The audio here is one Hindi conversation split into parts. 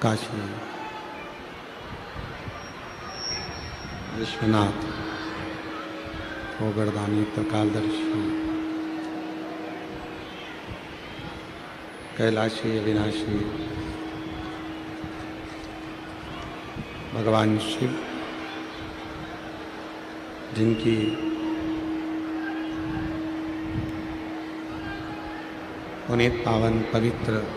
काशी विश्वनाथ ओगड़दानी त्रिकालदर्शी कैलाशी अविनाशी भगवान शिव, जिनकी पुनीत पावन पवित्र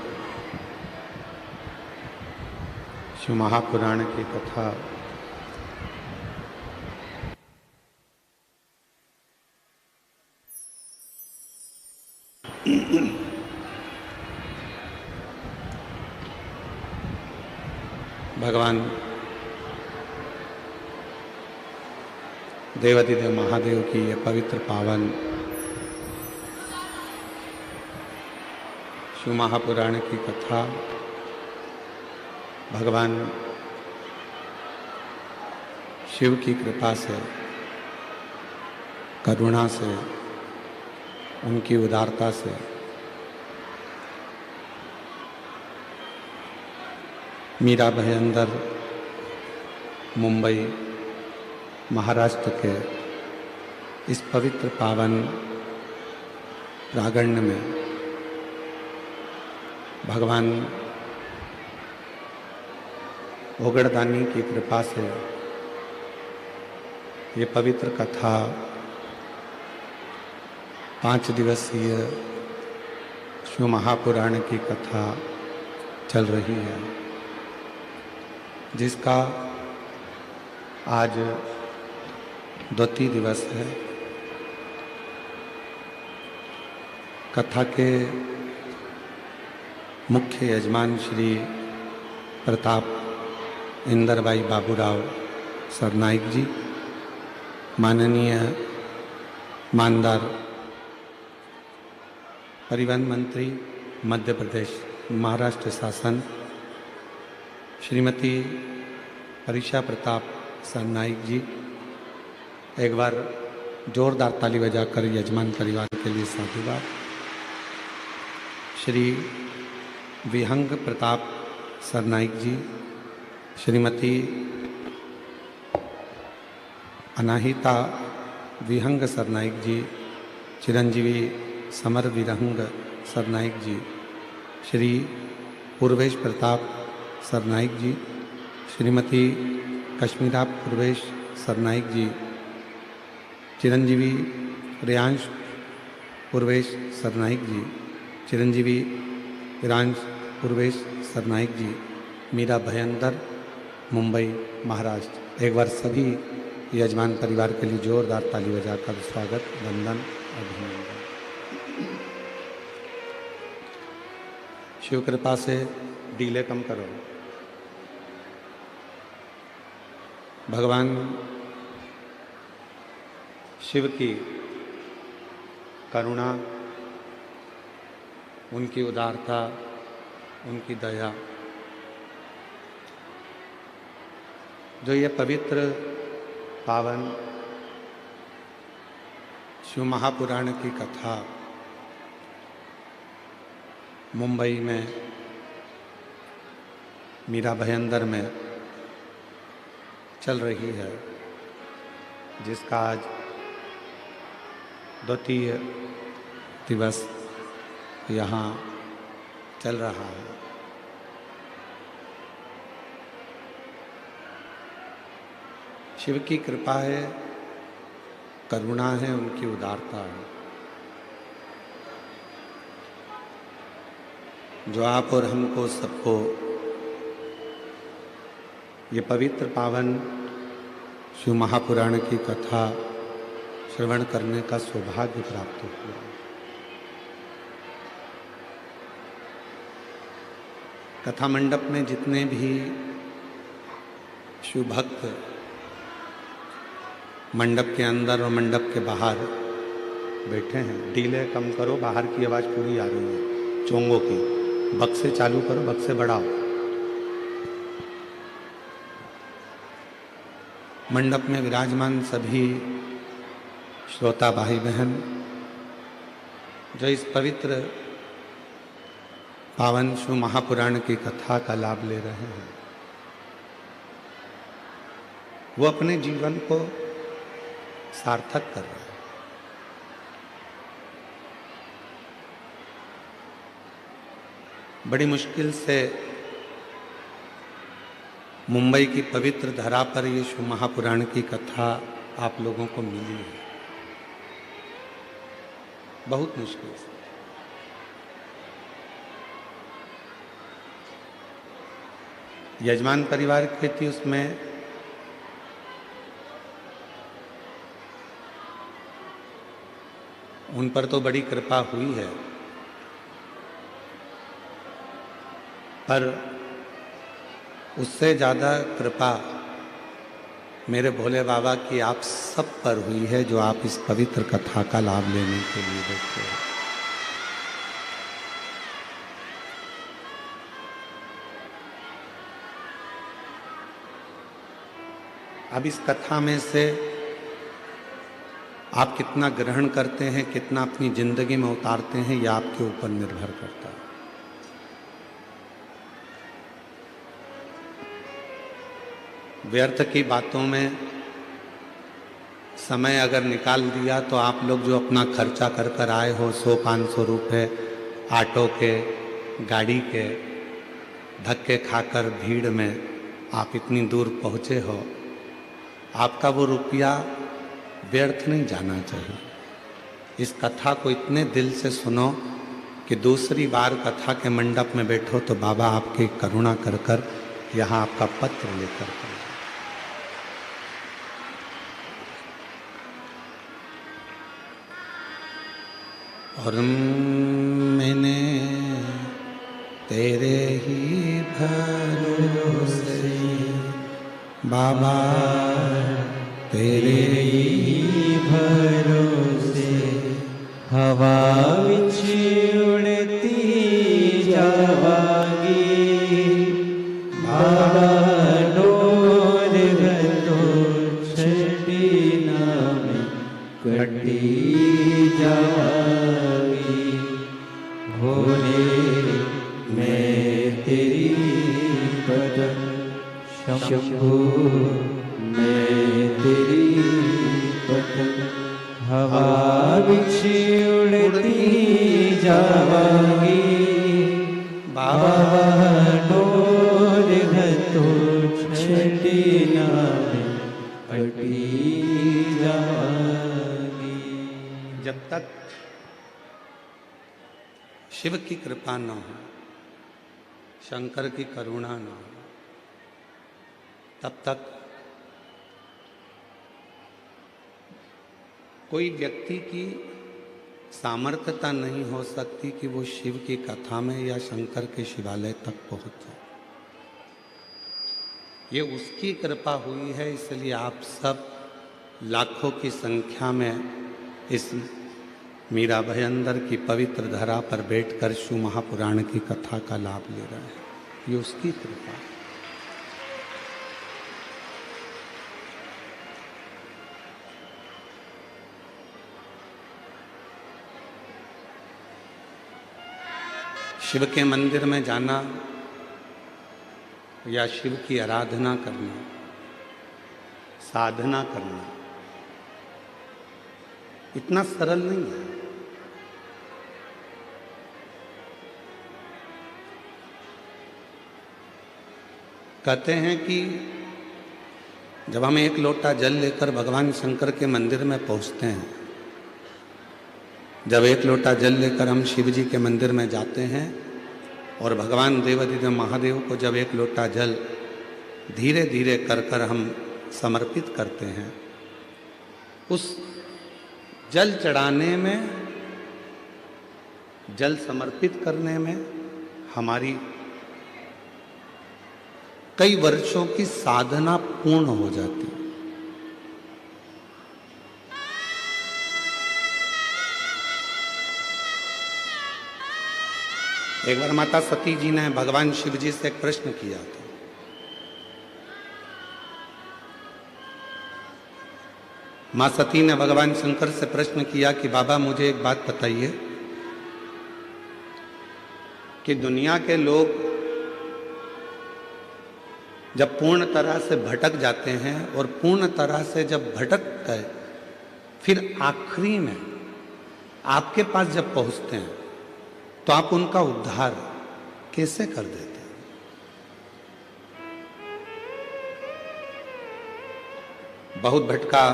शिव महापुराण की कथा भगवान देवाधिदेव महादेव की यह पवित्र पावन शिव महापुराण की कथा भगवान शिव की कृपा से, करुणा से, उनकी उदारता से मीरा भयंदर मुंबई महाराष्ट्र के इस पवित्र पावन प्रांगण में भगवान ओगड़दानी की कृपा से ये पवित्र कथा 5 दिवसीय शिव महापुराण की कथा चल रही है, जिसका आज 2 दिवस है। कथा के मुख्य यजमान श्री प्रताप इंदरबाई बाबूराव सरनाइक जी, माननीय मानदार परिवहन मंत्री मध्य प्रदेश महाराष्ट्र शासन श्रीमती परीक्षा प्रताप सरनाइक जी, एक बार जोरदार ताली बजाकर यजमान परिवार के लिए साधुवाद। श्री विहंग प्रताप सरनाइक जी, श्रीमती अनाहिता विहंग सरनाइक जी, चिरंजीवी समर विरहंग सरनाइक जी, श्री पूर्वेश प्रताप सरनाइक जी, श्रीमती कश्मीरा पूर्वेश सरनाइक जी, चिरंजीवी रियांश पूर्वेश सरनाइक जी, चिरंजीवी रियांश पूर्वेश सरनाइक जी, मीरा भयंदर मुंबई महाराष्ट्र। एक बार सभी यजमान परिवार के लिए जोरदार ताली बजाकर स्वागत, वंदन, अभिनंदन। शिव कृपा से डीले कम करो। भगवान शिव की करुणा, उनकी उदारता, उनकी दया, जो ये पवित्र पावन शिव महापुराण की कथा मुंबई में मीरा भयंदर में चल रही है, जिसका आज 2 दिवस यहाँ चल रहा है। शिव की कृपा है, करुणा है, उनकी उदारता है, जो आप और हमको सबको ये पवित्र पावन शिव महापुराण की कथा श्रवण करने का सौभाग्य प्राप्त हुआ। कथा मंडप में जितने भी शिव भक्त मंडप के अंदर और मंडप के बाहर बैठे हैं, डीले कम करो, बाहर की आवाज़ पूरी आ रही है, चोंगों की, बक्से चालू करो, बक्से बढ़ाओ। मंडप में विराजमान सभी श्रोता भाई बहन, जो इस पवित्र पावन शिव महापुराण की कथा का लाभ ले रहे हैं, वो अपने जीवन को सार्थक कर रहे हैं। बड़ी मुश्किल से मुंबई की पवित्र धरा पर ये शिव महापुराण की कथा आप लोगों को मिली है, बहुत मुश्किल से। यजमान परिवार की थी, उसमें उन पर तो बड़ी कृपा हुई है, पर उससे ज़्यादा कृपा मेरे भोले बाबा की आप सब पर हुई है, जो आप इस पवित्र कथा का लाभ लेने के लिए बैठे हैं। अब इस कथा में से आप कितना ग्रहण करते हैं, कितना अपनी जिंदगी में उतारते हैं, यह आपके ऊपर निर्भर करता है। व्यर्थ की बातों में समय अगर निकाल दिया तो आप लोग जो अपना खर्चा कर कर आए हो, 100-500 रुपये ऑटो के, गाड़ी के, धक्के खाकर भीड़ में आप इतनी दूर पहुँचे हो, आपका वो रुपया व्यर्थ नहीं जाना चाहिए। इस कथा को इतने दिल से सुनो कि दूसरी बार कथा के मंडप में बैठो तो बाबा आपकी करुणा कर कर यहाँ आपका पत्र लेकर आए। और मैंने तेरे ही भरोसे बाबा, तेरे ही भरोसे हवा विच उड़ती जावांगी, बाबा डोर गतो छड़ी नाम कटी जावांगी। भोले मैं तेरी पदम, शंभू मैं तेरी पतंग, हवा बिछ उड़ती जावांगी, बाबा डोर घतो छठी नाम कटी जावांगी। जब तक शिव की कृपा न हो, शंकर की करुणा न हो, तब तक कोई व्यक्ति की सामर्थ्यता नहीं हो सकती कि वो शिव की कथा में या शंकर के शिवालय तक पहुंचे। ये उसकी कृपा हुई है, इसलिए आप सब लाखों की संख्या में इस मीरा भयंदर की पवित्र धरा पर बैठकर शिव महापुराण की कथा का लाभ ले रहे हैं। ये उसकी कृपा है। शिव के मंदिर में जाना या शिव की आराधना करना, साधना करना इतना सरल नहीं है। कहते हैं कि जब हम एक लोटा जल लेकर भगवान शंकर के मंदिर में पहुंचते हैं, जब एक लोटा जल लेकर हम शिव जी के मंदिर में जाते हैं और भगवान देवाधिदेव महादेव को जब एक लोटा जल धीरे धीरे कर कर हम समर्पित करते हैं, उस जल चढ़ाने में, जल समर्पित करने में हमारी कई वर्षों की साधना पूर्ण हो जाती है। एक बार माता सती जी ने भगवान शिव जी से एक प्रश्न किया था। मां सती ने भगवान शंकर से प्रश्न किया कि बाबा मुझे एक बात बताइए कि दुनिया के लोग जब पूर्ण तरह से भटक जाते हैं और पूर्ण तरह से जब भटक गए, फिर आखिरी में आपके पास जब पहुंचते हैं तो आप उनका उद्धार कैसे कर देते हैं? बहुत भटका,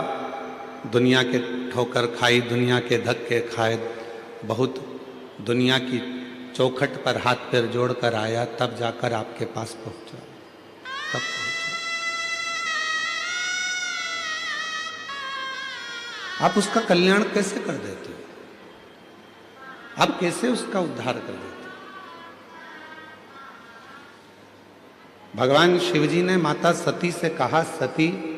दुनिया के ठोकर खाई, दुनिया के धक्के खाए, बहुत दुनिया की चौखट पर हाथ पैर जोड़कर आया, तब जाकर आपके पास पहुंचा, तब पहुंचा। आप उसका कल्याण कैसे कर देते हो? आप कैसे उसका उद्धार कर देते हो? भगवान शिवजी ने माता सती से कहा, सती,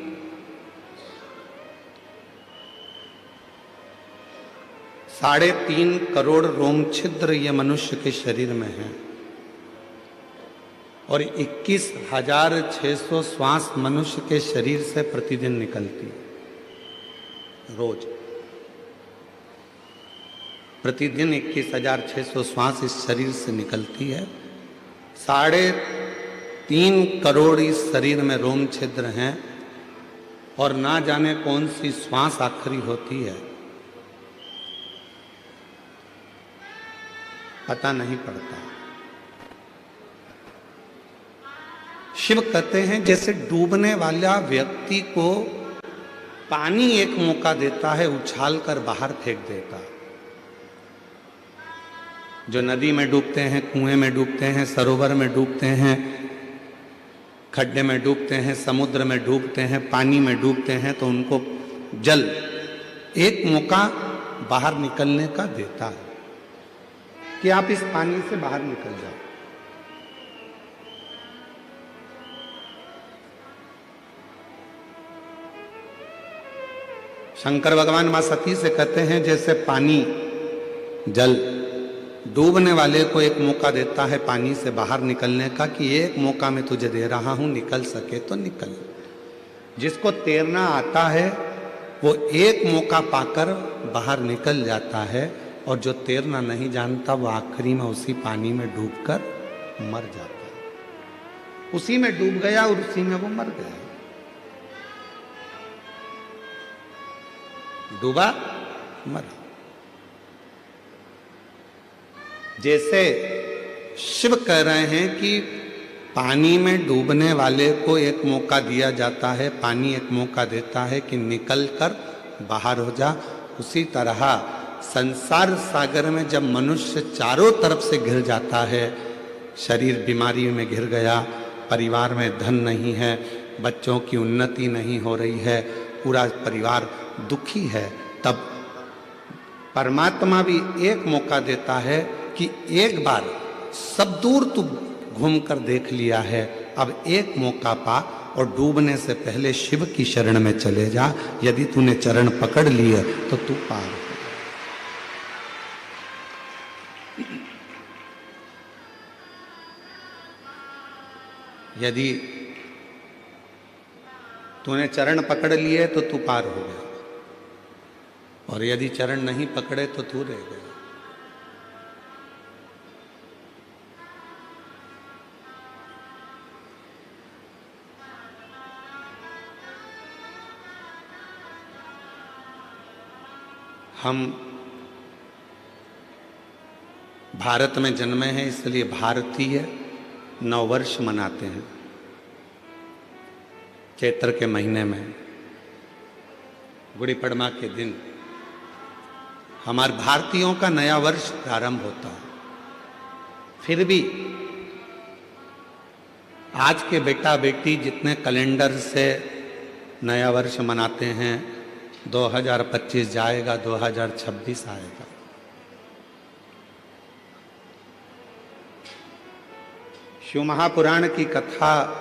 3.5 करोड़ रोम छिद्र ये मनुष्य के शरीर में है और 21,600 श्वास मनुष्य के शरीर से प्रतिदिन निकलती है। रोज प्रतिदिन 21,600 श्वास इस शरीर से निकलती है। 3.5 करोड़ इस शरीर में रोम छिद्र हैं और ना जाने कौन सी श्वास आखिरी होती है, पता नहीं पड़ता। शिव कहते हैं जैसे डूबने वाला व्यक्ति को पानी एक मौका देता है, उछाल कर बाहर फेंक देता। जो नदी में डूबते हैं, कुएं में डूबते हैं, सरोवर में डूबते हैं, खड्डे में डूबते हैं, समुद्र में डूबते हैं, पानी में डूबते हैं, तो उनको जल एक मौका बाहर निकलने का देता है कि आप इस पानी से बाहर निकल जाओ। शंकर भगवान मां सती से कहते हैं जैसे पानी, जल डूबने वाले को एक मौका देता है पानी से बाहर निकलने का कि एक मौका मैं तुझे दे रहा हूं, निकल सके तो निकल। जिसको तैरना आता है वो एक मौका पाकर बाहर निकल जाता है, और जो तैरना नहीं जानता वो आखिरी में उसी पानी में डूबकर मर जाता है। उसी में डूब गया और उसी में वो मर गया। डूबा, मरा। जैसे शिव कह रहे हैं कि पानी में डूबने वाले को एक मौका दिया जाता है, पानी एक मौका देता है कि निकल कर बाहर हो जा, उसी तरह संसार सागर में जब मनुष्य चारों तरफ से घिर जाता है, शरीर बीमारी में घिर गया, परिवार में धन नहीं है, बच्चों की उन्नति नहीं हो रही है, पूरा परिवार दुखी है, तब परमात्मा भी एक मौका देता है कि एक बार सब दूर तू घूम कर देख लिया है, अब एक मौका पा और डूबने से पहले शिव की शरण में चले जा। यदि तूने चरण पकड़ लिए तो तू पार हो। यदि तूने चरण पकड़ लिए तो तू पार हो गया, और यदि चरण नहीं पकड़े तो तू रह गया। हम भारत में जन्मे हैं, इसलिए भारतीय नववर्ष मनाते हैं चैत्र के महीने में, गुड़ी पड़वा के दिन हमारे भारतीयों का नया वर्ष प्रारंभ होता है। फिर भी आज के बेटा बेटी जितने कैलेंडर से नया वर्ष मनाते हैं, 2025 जाएगा, 2026 आएगा। शिव महापुराण की कथा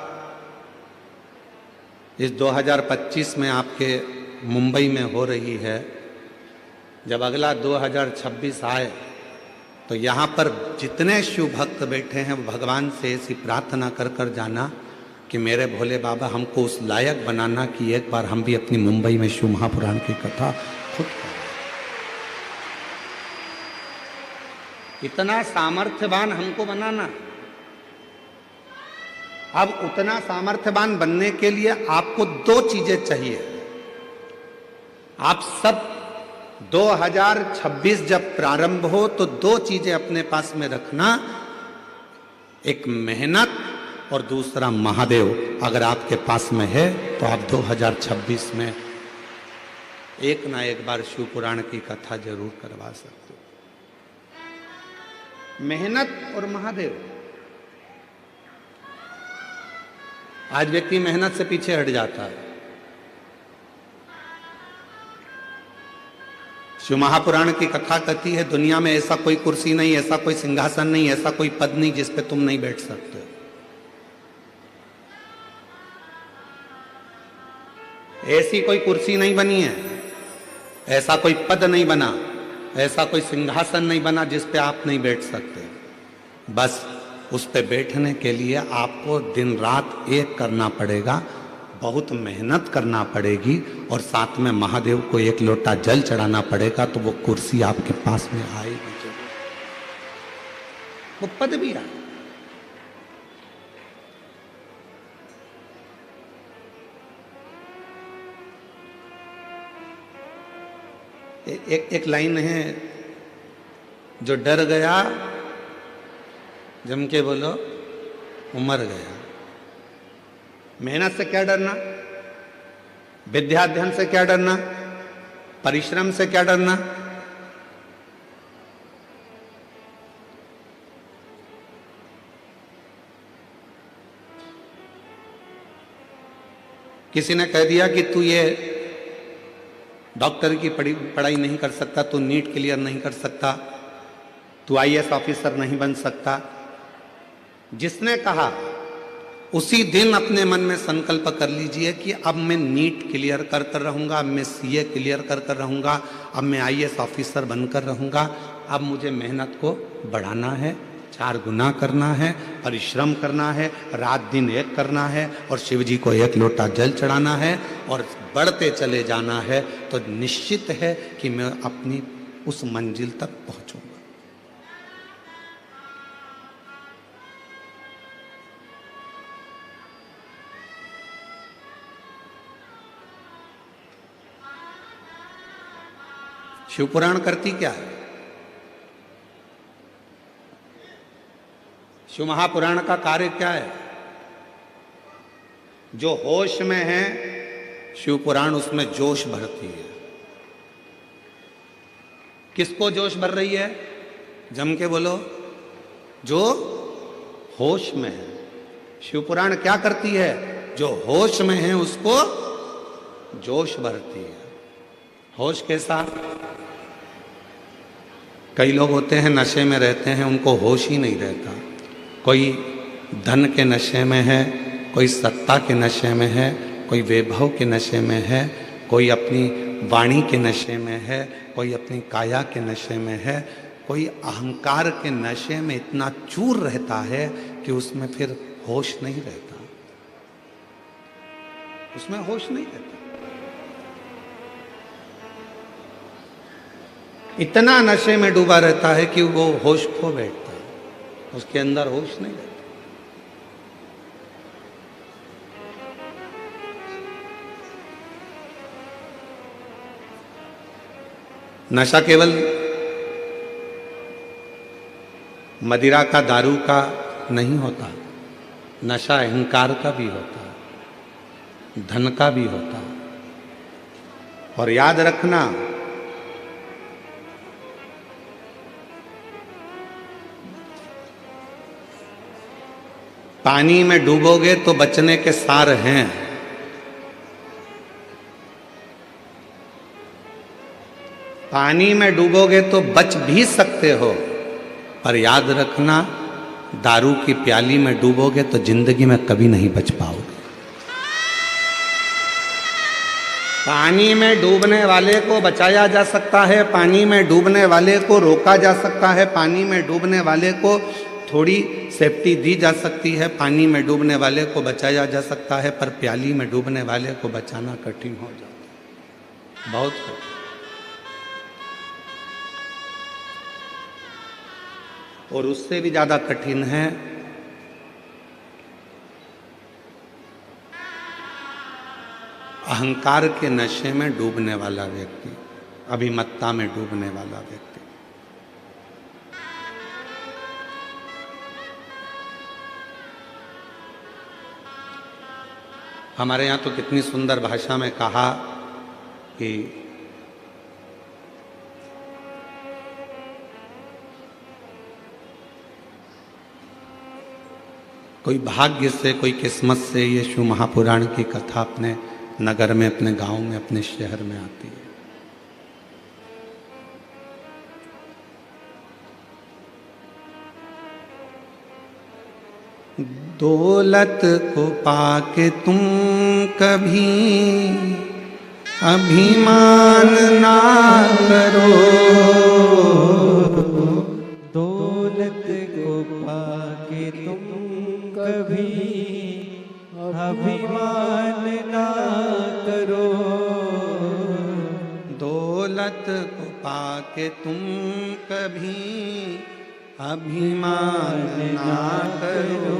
इस 2025 में आपके मुंबई में हो रही है। जब अगला 2026 आए तो यहाँ पर जितने शिव भक्त बैठे हैं वो भगवान से ऐसी प्रार्थना कर कर जाना कि मेरे भोले बाबा हमको उस लायक बनाना कि एक बार हम भी अपनी मुंबई में शिव महापुराण की कथा खुद करें। इतना सामर्थ्यवान हमको बनाना। अब उतना सामर्थ्यवान बनने के लिए आपको दो चीजें चाहिए। आप सब 2026 जब प्रारंभ हो तो दो चीजें अपने पास में रखना, एक मेहनत और दूसरा महादेव। अगर आपके पास में है तो आप 2026 में एक ना एक बार शिव पुराण की कथा जरूर करवा सकते हो। मेहनत और महादेव। आज व्यक्ति मेहनत से पीछे हट जाता है। शिव महापुराण की कथा कहती है दुनिया में ऐसा कोई कुर्सी नहीं, ऐसा कोई सिंहासन नहीं, ऐसा कोई पद नहीं जिस पे तुम नहीं बैठ सकते। ऐसी कोई कुर्सी नहीं बनी है, ऐसा कोई पद नहीं बना, ऐसा कोई सिंहासन नहीं बना जिस पे आप नहीं बैठ सकते। बस उस पे बैठने के लिए आपको दिन रात एक करना पड़ेगा, बहुत मेहनत करना पड़ेगी और साथ में महादेव को एक लोटा जल चढ़ाना पड़ेगा, तो वो कुर्सी आपके पास में आएगी जरूर, वो पद भी आए। एक लाइन है, जो डर गया जम के बोलो वो मर गया। मेहनत से क्या डरना, विद्याध्ययन से क्या डरना, परिश्रम से क्या डरना। किसी ने कह दिया कि तू ये डॉक्टर की पढ़ाई नहीं कर सकता, तू नीट क्लियर नहीं कर सकता, तू आईएएस ऑफिसर नहीं बन सकता। जिसने कहा उसी दिन अपने मन में संकल्प कर लीजिए कि अब मैं नीट क्लियर कर रहूँगा, अब मैं सीए क्लियर कर रहूँगा, अब मैं आईएएस ऑफिसर बनकर रहूँगा। अब मुझे मेहनत को बढ़ाना है, 4 गुना करना है, परिश्रम करना है, रात दिन एक करना है और शिव जी को एक लोटा जल चढ़ाना है और बढ़ते चले जाना है। तो निश्चित है कि मैं अपनी उस मंजिल तक पहुँचूँगा। शिव पुराण करती क्या है? शिव महापुराण का कार्य क्या है? जो होश में है शिव पुराण उसमें जोश भरती है। किसको जोश भर रही है? जम के बोलो। जो होश में है। शिव पुराण क्या करती है? जो होश में है उसको जोश भरती है। होश कैसा? कई लोग होते हैं नशे में रहते हैं, उनको होश ही नहीं रहता। कोई धन के नशे में है, कोई सत्ता के नशे में है, कोई वैभव के नशे में है, कोई अपनी वाणी के नशे में है, कोई अपनी काया के नशे में है, कोई अहंकार के नशे में इतना चूर रहता है कि उसमें फिर होश नहीं रहता, उसमें होश नहीं रहता। इतना नशे में डूबा रहता है कि वो होश खो बैठता है, उसके अंदर होश नहीं रहता। नशा केवल मदिरा का, दारू का नहीं होता, नशा अहंकार का भी होता है, धन का भी होता है। और याद रखना, पानी में डूबोगे तो बचने के सार हैं, पानी में डूबोगे तो बच भी सकते हो, पर याद रखना दारू की प्याली में डूबोगे तो जिंदगी में कभी नहीं बच पाओगे। पानी में डूबने वाले को बचाया जा सकता है, पानी में डूबने वाले को रोका जा सकता है, पानी में डूबने वाले को थोड़ी सेफ्टी दी जा सकती है, पानी में डूबने वाले को बचाया जा सकता है, पर प्याली में डूबने वाले को बचाना कठिन हो जाता है, बहुत कठिन। और उससे भी ज़्यादा कठिन है अहंकार के नशे में डूबने वाला व्यक्ति, अभिमत्ता में डूबने वाला व्यक्ति। हमारे यहाँ तो कितनी सुंदर भाषा में कहा कि कोई भाग्य से, कोई किस्मत से ये शिव महापुराण की कथा अपने नगर में, अपने गांव में, अपने शहर में आती है। दौलत को पाके तुम कभी अभिमान ना करो, दौलत को पाके तुम कभी अभिमान ना करो, दौलत को पाके तुम कभी अभिमान ना करो,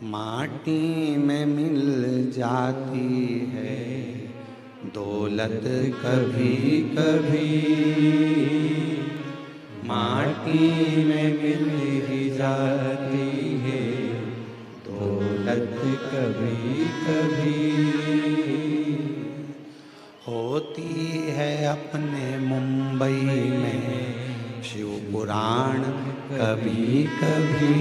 माटी में मिल जाती है दौलत कभी कभी, माटी में मिल ही जाती है दौलत कभी कभी, होती है अपने मुंबई में शिव पुराण कभी कभी,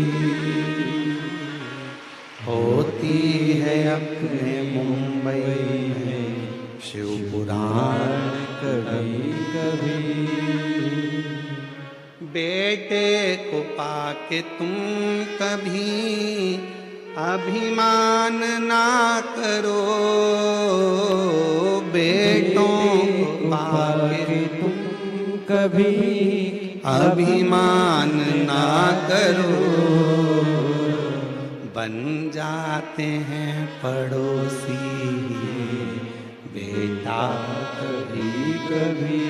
होती है अपने मुंबई में शिव पुराण कभी कभी, बेटे को पाके तुम कभी अभिमान ना करो, बेटों को पाके तुम कभी अभिमान ना करो, बन जाते हैं पड़ोसी बेटा कभी कभी,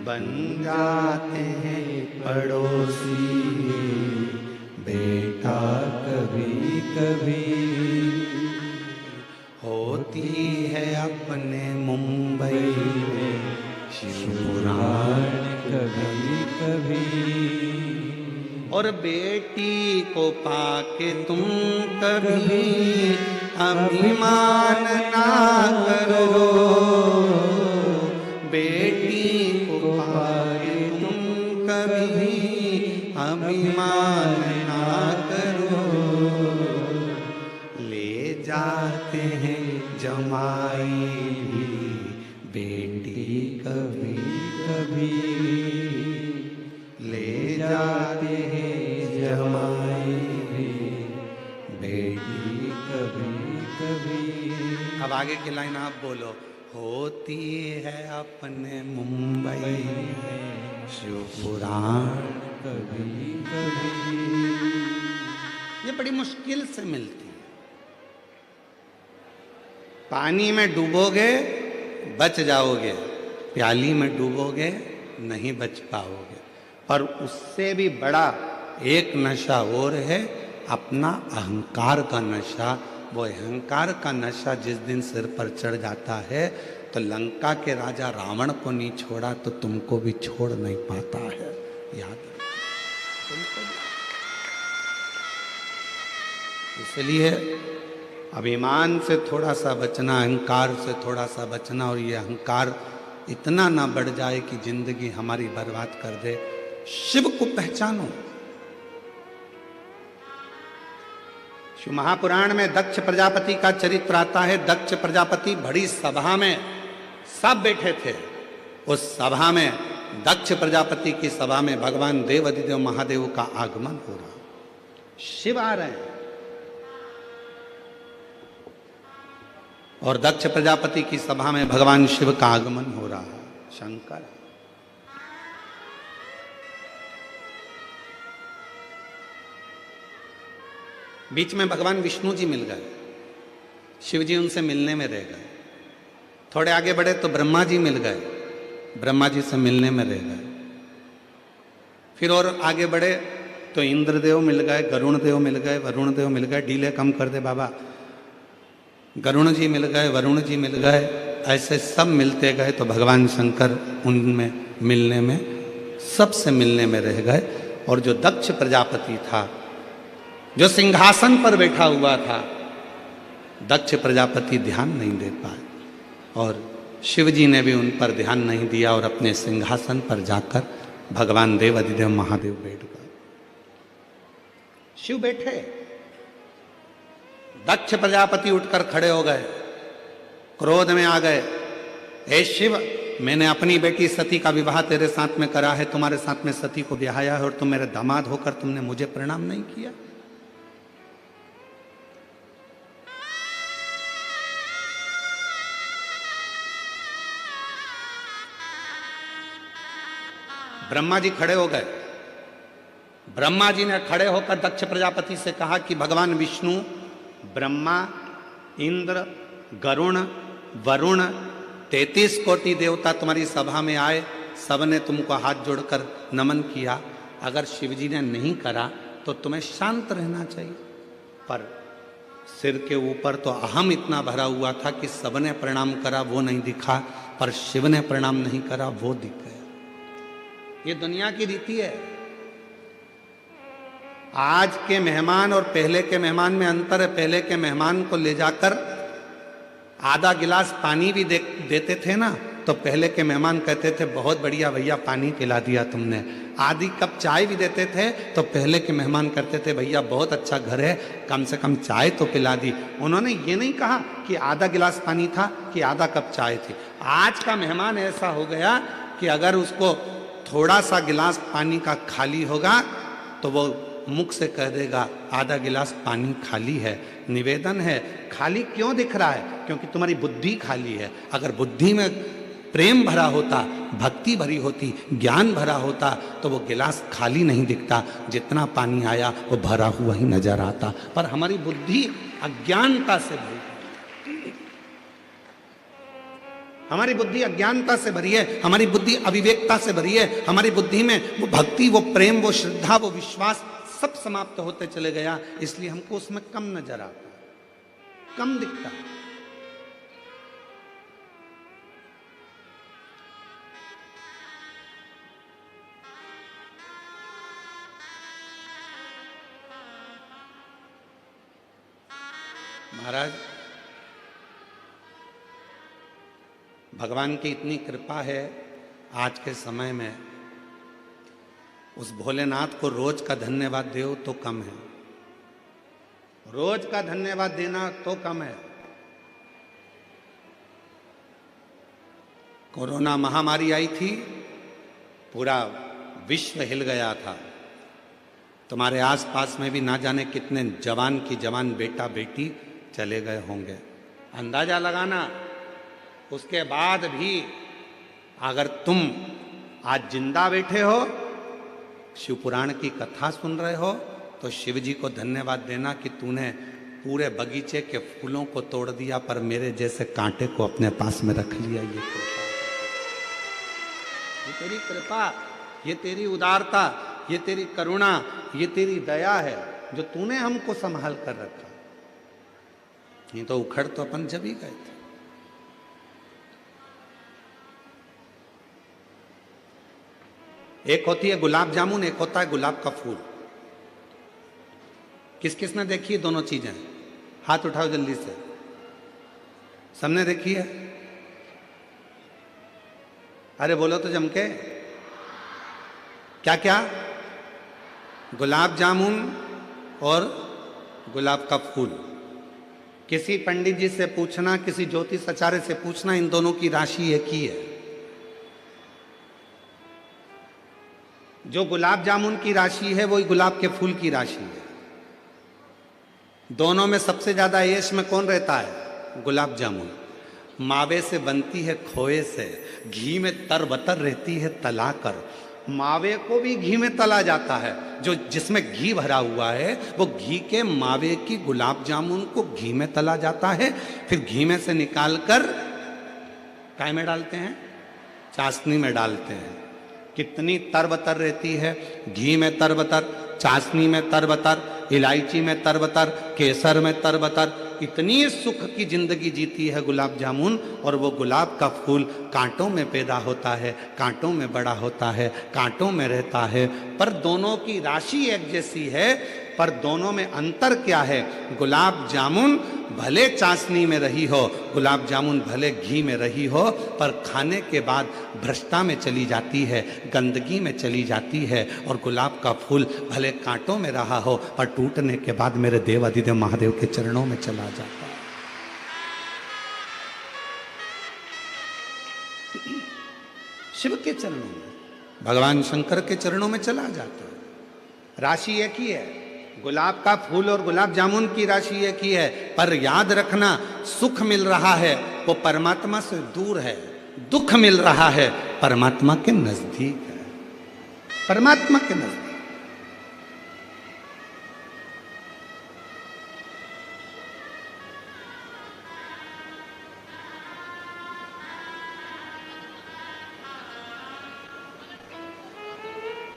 बन जाते हैं पड़ोसी बेटा कभी कभी, होती है अपने मुंबई में शिव पुराण कभी कभी, और बेटी को पाके तुम कभी अभिमान ना करो, बेटी को पाके तुम कभी अभिमान ना करो, ले जाते हैं जमाई भी बेटी कभी कभी, ले जाते हैं जमाई भी बेटी कभी कभी। अब आगे की लाइन आप बोलो, होती है अपने मुंबई में शिव पुराण कभी कभी, ये बड़ी मुश्किल से मिलती है। पानी में डूबोगे बच जाओगे, प्याली में डूबोगे नहीं बच पाओगे। पर उससे भी बड़ा एक नशा और है, अपना अहंकार का नशा। वो अहंकार का नशा जिस दिन सिर पर चढ़ जाता है तो लंका के राजा रावण को नहीं छोड़ा तो तुमको भी छोड़ नहीं पाता है, याद रखो। इसलिए अभिमान से थोड़ा सा बचना, अहंकार से थोड़ा सा बचना, और ये अहंकार इतना ना बढ़ जाए कि जिंदगी हमारी बर्बाद कर दे। शिव को पहचानो। शिव महापुराण में दक्ष प्रजापति का चरित्र आता है। दक्ष प्रजापति बड़ी सभा में सब बैठे थे। उस सभा में, दक्ष प्रजापति की सभा में भगवान देव अधिदेव महादेव का आगमन हो रहा, शिव आ रहे हैं। और दक्ष प्रजापति की सभा में भगवान शिव का आगमन हो रहा है, शंकर। बीच में भगवान विष्णु जी मिल गए, शिव जी उनसे मिलने में रह गए। थोड़े आगे बढ़े तो ब्रह्मा जी मिल गए, ब्रह्मा जी से मिलने में रह गए। फिर और आगे बढ़े तो इंद्रदेव मिल गए, गरुण देव मिल गए, वरुण देव मिल गए। डीले कम कर दे बाबा। गरुण जी मिल गए, वरुण जी मिल गए, ऐसे सब मिलते गए तो भगवान शंकर उनमें मिलने में, सबसे मिलने में रह गए। और जो दक्ष प्रजापति था, जो सिंहासन पर बैठा हुआ था, दक्ष प्रजापति ध्यान नहीं दे पाए और शिव जी ने भी उन पर ध्यान नहीं दिया और अपने सिंहासन पर जाकर भगवान देव अधिदेव महादेव बैठ गए। शिव बैठे, दक्ष प्रजापति उठकर खड़े हो गए, क्रोध में आ गए। हे शिव, मैंने अपनी बेटी सती का विवाह तेरे साथ में करा है, तुम्हारे साथ में सती को ब्याहाया है और तुम मेरे दामाद होकर तुमने मुझे प्रणाम नहीं किया। ब्रह्मा जी खड़े हो गए। ब्रह्मा जी ने खड़े होकर दक्ष प्रजापति से कहा कि भगवान विष्णु, ब्रह्मा, इंद्र, गरुण, वरुण, 33 कोटि देवता तुम्हारी सभा में आए, सबने तुमको हाथ जोड़कर नमन किया। अगर शिव जी ने नहीं करा तो तुम्हें शांत रहना चाहिए, पर सिर के ऊपर तो अहम इतना भरा हुआ था कि सबने प्रणाम करा वो नहीं दिखा, पर शिव ने प्रणाम नहीं करा वो दिख गया। ये दुनिया की रीति है। आज के मेहमान और पहले के मेहमान में अंतर है। पहले के मेहमान को ले जाकर आधा गिलास पानी भी देते थे ना, तो पहले के मेहमान कहते थे बहुत बढ़िया भैया पानी पिला दिया तुमने। आधी कप चाय भी देते थे तो पहले के मेहमान कहते थे भैया बहुत अच्छा घर है, कम से कम चाय तो पिला दी। उन्होंने ये नहीं कहा कि आधा गिलास पानी था कि आधा कप चाय थी। आज का मेहमान ऐसा हो गया कि अगर उसको थोड़ा सा गिलास पानी का खाली होगा तो वो मुख से कह देगा आधा गिलास पानी खाली है। निवेदन है, खाली क्यों दिख रहा है? क्योंकि तुम्हारी बुद्धि खाली है। अगर बुद्धि में प्रेम भरा होता, भक्ति भरी होती, ज्ञान भरा होता तो वो गिलास खाली नहीं दिखता, जितना पानी आया वो भरा हुआ ही नजर आता। पर हमारी बुद्धि अज्ञानता से भरी, हमारी बुद्धि अज्ञानता से भरी है, हमारी बुद्धि अविवेकता से भरी है। हमारी बुद्धि में वो भक्ति, वो प्रेम, वो श्रद्धा, वो विश्वास सब समाप्त होते चले गया, इसलिए हमको उसमें कम नजर आता, कम दिखता। महाराज, भगवान की इतनी कृपा है आज के समय में, उस भोलेनाथ को रोज का धन्यवाद दो तो कम है। रोज का धन्यवाद देना तो कम है। कोरोना महामारी आई थी, पूरा विश्व हिल गया था। तुम्हारे आसपास में भी ना जाने कितने जवान की जवान बेटा बेटी चले गए होंगे। अंदाजा लगाना, उसके बाद भी अगर तुम आज जिंदा बैठे हो, शिव पुराण की कथा सुन रहे हो, तो शिव जी को धन्यवाद देना कि तूने पूरे बगीचे के फूलों को तोड़ दिया पर मेरे जैसे कांटे को अपने पास में रख लिया। ये कृपा, ये तेरी कृपा, ये तेरी उदारता, ये तेरी करुणा, ये तेरी दया है जो तूने हमको संभाल कर रखा। नहीं तो उखड़ तो अपन जब ही गए थे। एक होती है गुलाब जामुन, एक होता है गुलाब का फूल। किस किस ने देखी है दोनों चीजें? हाथ उठाओ जल्दी से। सबने देखी है? अरे बोलो तो जम के। क्या क्या? गुलाब जामुन और गुलाब का फूल। किसी पंडित जी से पूछना, किसी ज्योतिष आचार्य से पूछना, इन दोनों की राशि एक ही है। जो गुलाब जामुन की राशि है वही गुलाब के फूल की राशि है। दोनों में सबसे ज्यादा यश में कौन रहता है? गुलाब जामुन। मावे से बनती है खोए से, घी में तरबतर रहती है तलाकर। मावे को भी घी में तला जाता है। जो जिसमें घी भरा हुआ है वो घी के मावे की गुलाब जामुन को घी में तला जाता है, फिर घी में से निकालकर काय में डालते हैं? चाशनी में डालते हैं। कितनी तरबतर रहती है, घी में तरबतर, चाशनी में तरबतर, इलायची में तरबतर, केसर में तरबतर, इतनी सुख की जिंदगी जीती है गुलाब जामुन। और वो गुलाब का फूल कांटों में पैदा होता है, कांटों में बड़ा होता है, कांटों में रहता है, पर दोनों की राशि एक जैसी है। पर दोनों में अंतर क्या है? गुलाब जामुन भले चाशनी में रही हो, गुलाब जामुन भले घी में रही हो, पर खाने के बाद भ्रष्टा में चली जाती है, गंदगी में चली जाती है। और गुलाब का फूल भले कांटों में रहा हो, पर टूटने के बाद मेरे देव अधिदेव महादेव के चरणों में चला जाता है। शिव के चरणों में, भगवान शंकर के चरणों में चला जाता है। राशि एक ही है, गुलाब का फूल और गुलाब जामुन की राशि एक ही है, पर याद रखना सुख मिल रहा है वो परमात्मा से दूर है, दुख मिल रहा है परमात्मा के नजदीक है, परमात्मा के नजदीक।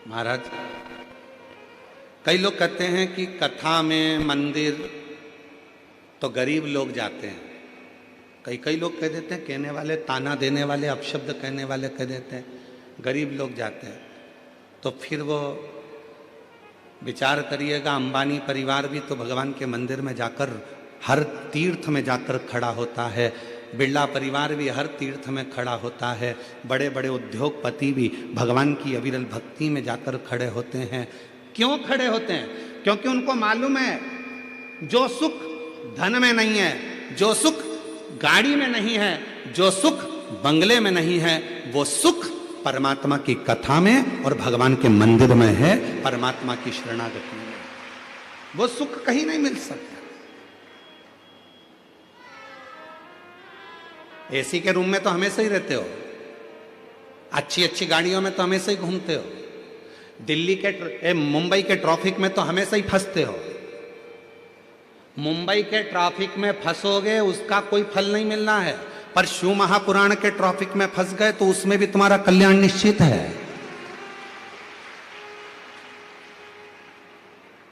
महाराज, कई लोग कहते हैं कि कथा में मंदिर तो गरीब लोग जाते हैं। कई लोग कह देते हैं, कहने वाले, ताना देने वाले, अपशब्द कहने वाले कह देते हैं गरीब लोग जाते हैं। तो फिर वो विचार करिएगा, अंबानी परिवार भी तो भगवान के मंदिर में जाकर, हर तीर्थ में जाकर खड़ा होता है। बिरला परिवार भी हर तीर्थ में खड़ा होता है। बड़े बड़े उद्योगपति भी भगवान की अविरल भक्ति में जाकर खड़े होते हैं। क्यों खड़े होते हैं? क्योंकि उनको मालूम है जो सुख धन में नहीं है, जो सुख गाड़ी में नहीं है, जो सुख बंगले में नहीं है, वो सुख परमात्मा की कथा में और भगवान के मंदिर में है, परमात्मा की शरणागति में। वो सुख कहीं नहीं मिल सकता। एसी के रूम में तो हमेशा ही रहते हो, अच्छी अच्छी गाड़ियों में तो हमेशा ही घूमते हो, दिल्ली के मुंबई के ट्रैफिक में तो हमेशा ही फंसते हो। मुंबई के ट्रैफिक में फंसोगे उसका कोई फल नहीं मिलना है, पर शिव महापुराण के ट्रैफिक में फंस गए तो उसमें भी तुम्हारा कल्याण निश्चित है।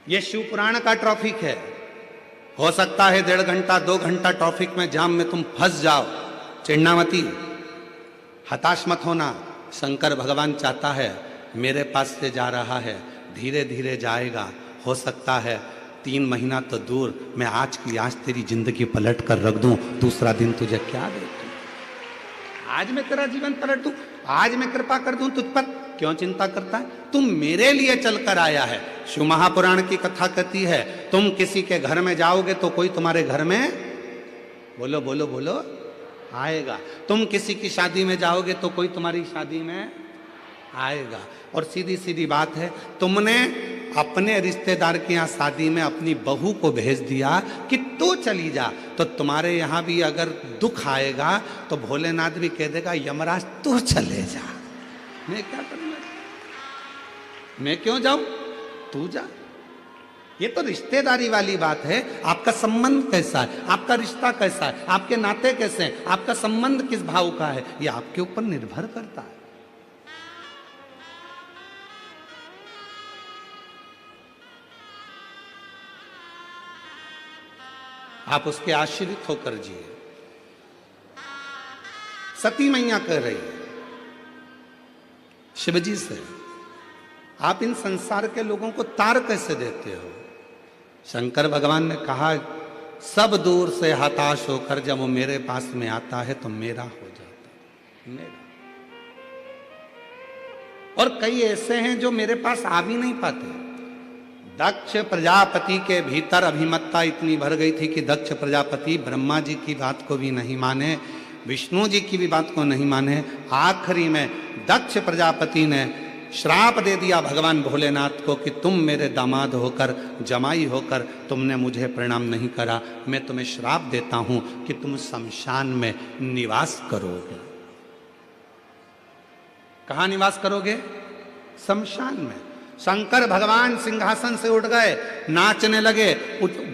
ये शिव पुराण का ट्रैफिक है। हो सकता है 1.5 घंटा 2 घंटा ट्रैफिक में जाम में तुम फंस जाओ, चिढ़ना मती, हताश मत होना। शंकर भगवान चाहता है, मेरे पास से जा रहा है, धीरे धीरे जाएगा। हो सकता है 3 महीना तो दूर, मैं आज की आज तेरी जिंदगी पलट कर रख दूं, दूसरा दिन तुझे क्या दे दूं? आज मैं तेरा जीवन पलट दूं, आज मैं कृपा कर दूं तुझ पर, क्यों चिंता करता है? तुम मेरे लिए चलकर आया है। शिव महापुराण की कथा कहती है, तुम किसी के घर में जाओगे तो कोई तुम्हारे घर में, बोलो बोलो बोलो, आएगा। तुम किसी की शादी में जाओगे तो कोई तुम्हारी शादी में आएगा। और सीधी सीधी बात है, तुमने अपने रिश्तेदार के यहाँ शादी में अपनी बहू को भेज दिया कि तू चली जा, तो तुम्हारे यहाँ भी अगर दुख आएगा तो भोलेनाथ भी कह देगा, यमराज तू चले जा, मैं क्या करूँगा, मैं क्यों जाऊं, तू जा। ये तो रिश्तेदारी वाली बात है। आपका संबंध कैसा है, आपका रिश्ता कैसा है, आपके नाते कैसे हैं, आपका संबंध किस भाव का है, ये आपके ऊपर निर्भर करता है। आप उसके आश्रित होकर जिए। सती मैया कह रही है शिवजी से, आप इन संसार के लोगों को तार कैसे देते हो? शंकर भगवान ने कहा, सब दूर से हताश होकर जब वो मेरे पास में आता है तो मेरा हो जाता है, मेरा। और कई ऐसे हैं जो मेरे पास आ भी नहीं पाते। दक्ष प्रजापति के भीतर अभिमत्ता इतनी भर गई थी कि दक्ष प्रजापति ब्रह्मा जी की बात को भी नहीं माने, विष्णु जी की भी बात को नहीं माने। आखिरी में दक्ष प्रजापति ने श्राप दे दिया भगवान भोलेनाथ को कि तुम मेरे दामाद होकर, जमाई होकर तुमने मुझे प्रणाम नहीं करा, मैं तुम्हें श्राप देता हूं कि तुम शमशान में निवास करोगे। कहाँ निवास करोगे? शमशान में। शंकर भगवान सिंहासन से उठ गए, नाचने लगे,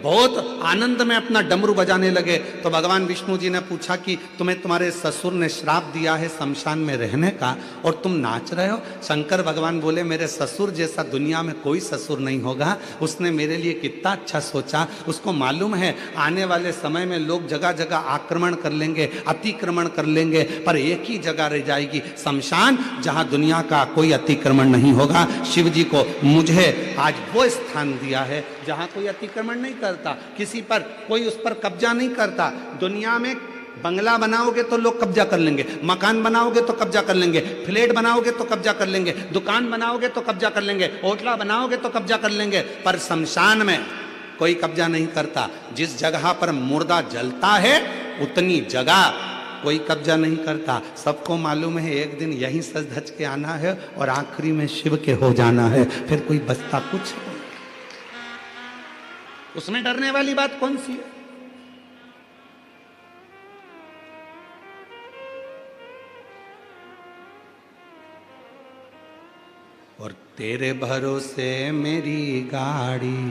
बहुत आनंद में अपना डमरू बजाने लगे। तो भगवान विष्णु जी ने पूछा कि तुम्हें तुम्हारे ससुर ने श्राप दिया है शमशान में रहने का और तुम नाच रहे हो? शंकर भगवान बोले, मेरे ससुर जैसा दुनिया में कोई ससुर नहीं होगा। उसने मेरे लिए कितना अच्छा सोचा। उसको मालूम है आने वाले समय में लोग जगह जगह आक्रमण कर लेंगे, अतिक्रमण कर लेंगे, पर एक ही जगह रह जाएगी, शमशान, जहां दुनिया का कोई अतिक्रमण नहीं होगा। शिव जी को मुझे आज वो स्थान दिया है जहां कोई अतिक्रमण नहीं करता, किसी पर कोई उस पर कब्जा नहीं करता। दुनिया में बंगला बनाओगे तो लोग कब्जा कर लेंगे, मकान बनाओगे तो कब्जा कर लेंगे, फ्लैट बनाओगे तो कब्जा कर लेंगे, दुकान बनाओगे तो कब्जा कर लेंगे, होटला बनाओगे तो कब्जा कर लेंगे, पर शमशान में कोई कब्जा नहीं करता। जिस जगह पर मुर्दा जलता है उतनी जगह कोई कब्जा नहीं करता। सबको मालूम है एक दिन यहीं सज धज के आना है और आखिरी में शिव के हो जाना है, फिर कोई बचता कुछ नहीं। उसमें डरने वाली बात कौन सी है? और तेरे भरोसे मेरी गाड़ी,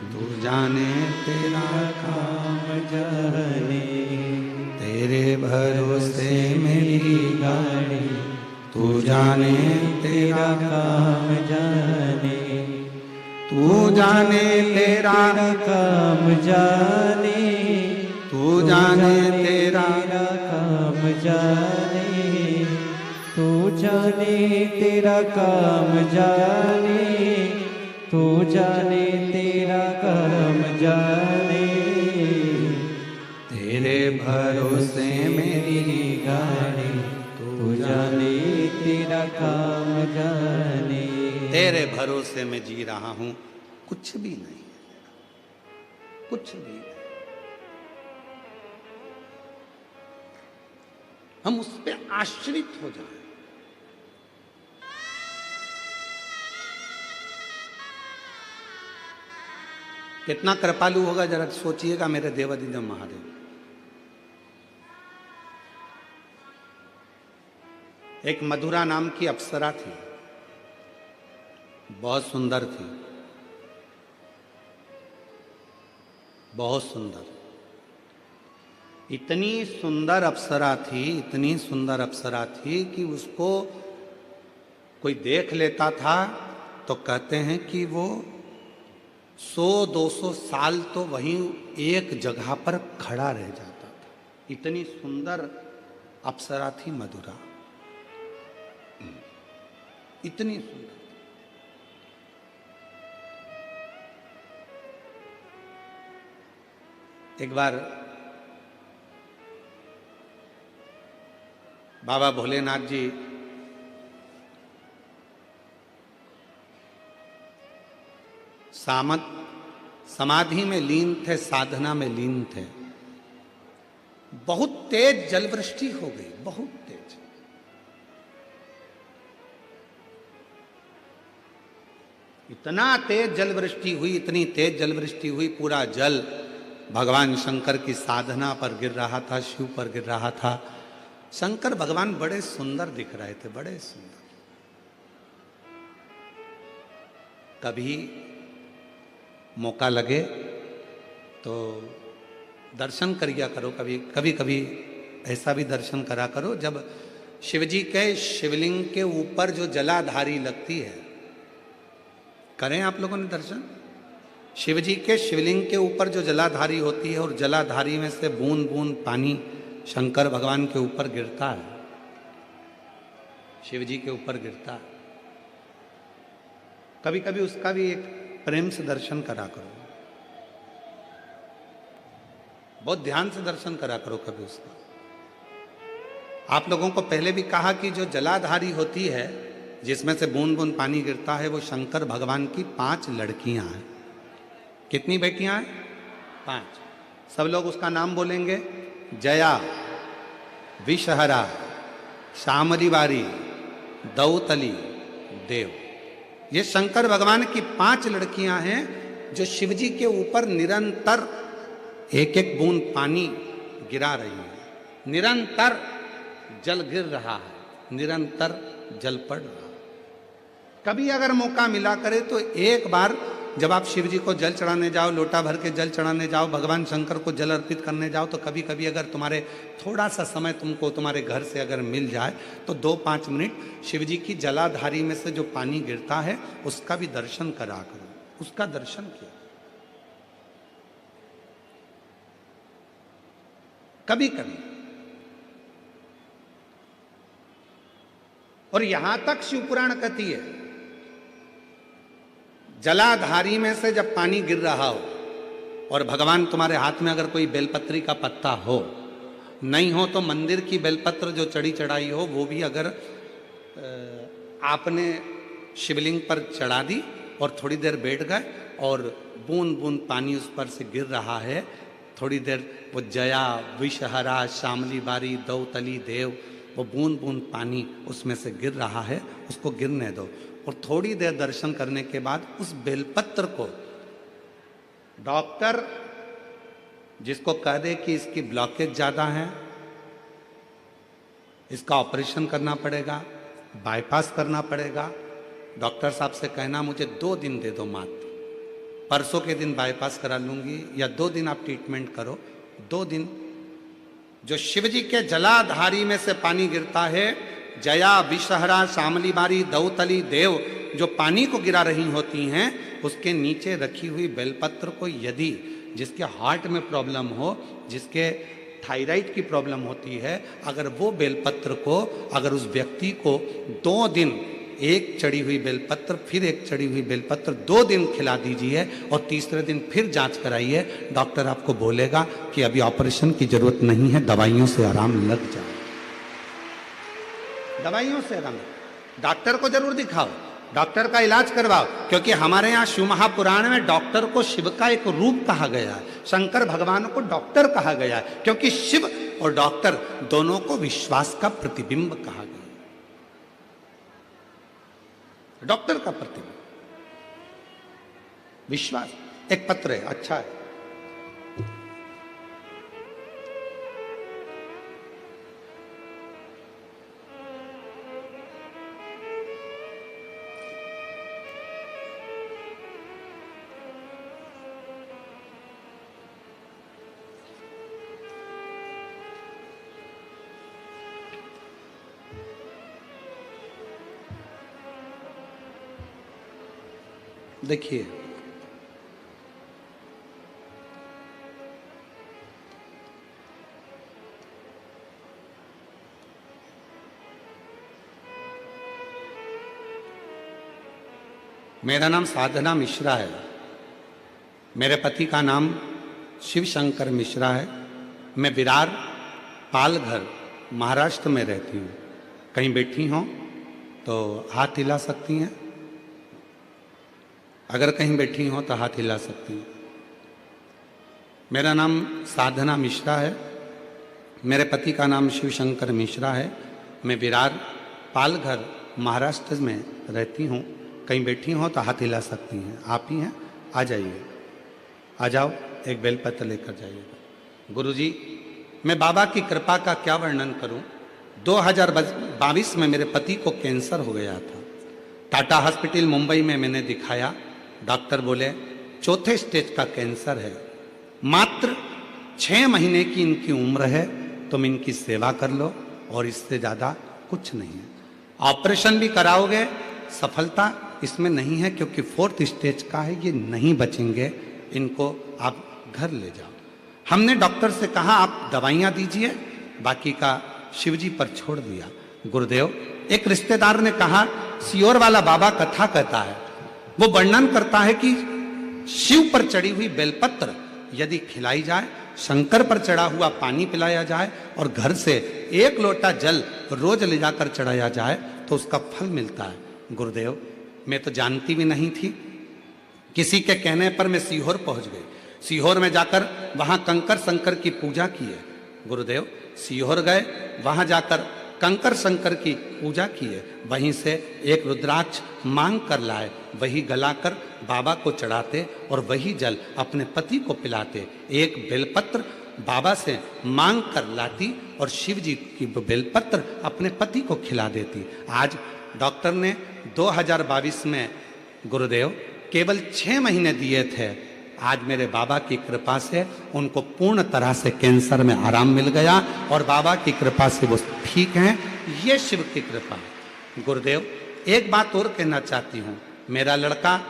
तू जाने तेरा काम जाने, तेरे भरोसे मेरी गाड़ी तू जाने तेरा काम जाने, तू जाने तेरा काम जाने, तू जाने तेरा काम जाने, तू जाने तेरा काम जाने, तू जाने तेरा काम जाने, तेरे भरोसे मेरी गाड़ी तू जाने तेरा काम जाने। तेरे भरोसे में जी रहा हूं, कुछ भी नहीं, कुछ भी नहीं। हम उस पे आश्रित हो जाएं। कितना कृपालु होगा जरा सोचिएगा मेरे देवादिदेव महादेव। एक मधुरा नाम की अप्सरा थी, बहुत सुंदर थी, बहुत सुंदर। इतनी सुंदर अप्सरा थी, इतनी सुंदर अप्सरा थी कि उसको कोई देख लेता था तो कहते हैं कि वो 100-200 साल तो वहीं एक जगह पर खड़ा रह जाता था। इतनी सुंदर अप्सरा थी मधुरा, इतनी सुंदर। एक बार बाबा भोलेनाथ जी समाधि में लीन थे, साधना में लीन थे। बहुत तेज जलवृष्टि हो गई, बहुत तेज। इतना तेज जलवृष्टि हुई, इतनी तेज जलवृष्टि हुई, पूरा जल भगवान शंकर की साधना पर गिर रहा था, शिव पर गिर रहा था। शंकर भगवान बड़े सुंदर दिख रहे थे, बड़े सुंदर। कभी मौका लगे तो दर्शन करिया करो, कभी कभी ऐसा भी दर्शन करा करो जब शिवजी के शिवलिंग के ऊपर जो जलाधारी लगती है, करें आप लोगों ने दर्शन। शिवजी के शिवलिंग के ऊपर जो जलाधारी होती है और जलाधारी में से बूंद बूंद पानी शंकर भगवान के ऊपर गिरता है, शिवजी के ऊपर गिरता है। कभी कभी उसका भी एक प्रेम से दर्शन करा करो, बहुत ध्यान से दर्शन करा करो कभी उसका। आप लोगों को पहले भी कहा कि जो जलाधारी होती है जिसमें से बूंद बूंद पानी गिरता है, वो शंकर भगवान की 5 लड़कियां हैं। कितनी बेटियां हैं? 5। सब लोग उसका नाम बोलेंगे। जया, विषहरा, शामलीवारी, दौतली, देव। ये शंकर भगवान की 5 लड़कियां हैं जो शिवजी के ऊपर निरंतर एक एक बूंद पानी गिरा रही है। निरंतर जल गिर रहा है, निरंतर जल पड़ रहा है। कभी अगर मौका मिला करे तो एक बार जब आप शिव जी को जल चढ़ाने जाओ, लोटा भर के जल चढ़ाने जाओ, भगवान शंकर को जल अर्पित करने जाओ, तो कभी कभी अगर तुम्हारे थोड़ा सा समय तुमको तुम्हारे घर से अगर मिल जाए तो 2-5 मिनट शिव जी की जलाधारी में से जो पानी गिरता है उसका भी दर्शन करा करो, उसका दर्शन किया कभी कभी। और यहां तक शिवपुराण कहती है जलाधारी में से जब पानी गिर रहा हो और भगवान तुम्हारे हाथ में अगर कोई बेलपत्री का पत्ता हो, नहीं हो तो मंदिर की बेलपत्र जो चढ़ी चढ़ाई हो वो भी अगर आपने शिवलिंग पर चढ़ा दी और थोड़ी देर बैठ गए और बूंद बूंद पानी उस पर से गिर रहा है, थोड़ी देर वो जया विषहरा श्यामली बारी दौतली देव, वो बूंद बूंद पानी उसमें से गिर रहा है, उसको गिरने दो। और थोड़ी देर दर्शन करने के बाद उस बेलपत्र को डॉक्टर जिसको कह दे कि इसकी ब्लॉकेज ज़्यादा है, इसका ऑपरेशन करना पड़ेगा, बाईपास करना पड़ेगा, डॉक्टर साहब से कहना मुझे 2 दिन दे दो मात्र, परसों के दिन बाईपास करा लूँगी या 2 दिन आप ट्रीटमेंट करो। 2 दिन जो शिव जी के जलाधारी में से पानी गिरता है, जया विषहरा श्यामली बारी दौतली देव जो पानी को गिरा रही होती हैं, उसके नीचे रखी हुई बेलपत्र को यदि जिसके हार्ट में प्रॉब्लम हो, जिसके थायराइड की प्रॉब्लम होती है, अगर वो बेलपत्र को अगर उस व्यक्ति को 2 दिन एक चढ़ी हुई बेलपत्र फिर एक चढ़ी हुई बेलपत्र 2 दिन खिला दीजिए और तीसरे दिन फिर जांच कराइए, डॉक्टर आपको बोलेगा कि अभी ऑपरेशन की जरूरत नहीं है, दवाइयों से आराम लग जाए, दवाइयों से आराम। डॉक्टर को जरूर दिखाओ, डॉक्टर का इलाज करवाओ, क्योंकि हमारे यहाँ शिव महापुराण में डॉक्टर को शिव का एक रूप कहा गया है, शंकर भगवान को डॉक्टर कहा गया है, क्योंकि शिव और डॉक्टर दोनों को विश्वास का प्रतिबिंब कहा गया। डॉक्टर का प्रतिबिंब विश्वास। एक पत्र है, अच्छा है, देखिए मेरा नाम साधना मिश्रा है, मेरे पति का नाम शिव शंकर मिश्रा है। मैं विरार पालघर महाराष्ट्र में रहती हूँ। कहीं बैठी हों तो हाथ हिला सकती हैं, अगर कहीं बैठी हो तो हाथ हिला सकती हैं। मेरा नाम साधना मिश्रा है, मेरे पति का नाम शिव शंकर मिश्रा है। मैं विरार पालघर महाराष्ट्र में रहती हूँ। कहीं बैठी हो तो हाथ हिला सकती हैं। आप ही हैं, आ जाइए, आ जाओ, एक बेलपत्र लेकर जाइएगा। गुरुजी, मैं बाबा की कृपा का क्या वर्णन करूं। 2022 में मेरे पति को कैंसर हो गया था। टाटा हॉस्पिटल मुंबई में मैंने दिखाया, डॉक्टर बोले 4थे स्टेज का कैंसर है, मात्र 6 महीने की इनकी उम्र है, तुम इनकी सेवा कर लो और इससे ज़्यादा कुछ नहीं है। ऑपरेशन भी कराओगे, सफलता इसमें नहीं है, क्योंकि 4th स्टेज का है, ये नहीं बचेंगे, इनको आप घर ले जाओ। हमने डॉक्टर से कहा आप दवाइयाँ दीजिए, बाकी का शिव जी पर छोड़ दिया। गुरुदेव, एक रिश्तेदार ने कहा सियोर वाला बाबा कथा कहता है, वो वर्णन करता है कि शिव पर चढ़ी हुई बेलपत्र यदि खिलाई जाए, शंकर पर चढ़ा हुआ पानी पिलाया जाए और घर से 1 लोटा जल रोज ले जाकर चढ़ाया जाए तो उसका फल मिलता है। गुरुदेव, मैं तो जानती भी नहीं थी, किसी के कहने पर मैं सीहोर पहुंच गई। सीहोर में जाकर वहां कंकर शंकर की पूजा की है। गुरुदेव, सीहोर गए, वहां जाकर कंकर शंकर की पूजा की है, वहीं से एक रुद्राक्ष मांग कर लाए, वही गलाकर बाबा को चढ़ाते और वही जल अपने पति को पिलाते। एक बेलपत्र बाबा से मांग कर लाती और शिव जी की बेलपत्र अपने पति को खिला देती। आज डॉक्टर ने 2022 में गुरुदेव केवल 6 महीने दिए थे। आज मेरे बाबा की कृपा से उनको पूर्ण तरह से कैंसर में आराम मिल गया और बाबा की कृपा से वो ठीक हैं। ये शिव की कृपा है। गुरुदेव एक बात और कहना चाहती हूँ, मेरा लड़का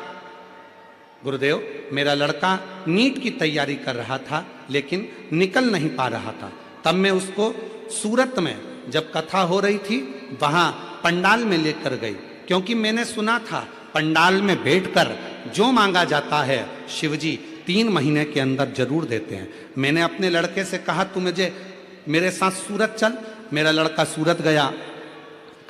गुरुदेव मेरा लड़का नीट की तैयारी कर रहा था लेकिन निकल नहीं पा रहा था। तब मैं उसको सूरत में जब कथा हो रही थी वहाँ पंडाल में लेकर गई, क्योंकि मैंने सुना था पंडाल में बैठकर जो मांगा जाता है शिवजी 3 महीने के अंदर जरूर देते हैं। मैंने अपने लड़के से कहा तू मुझे मेरे साथ सूरत चल। मेरा लड़का सूरत गया।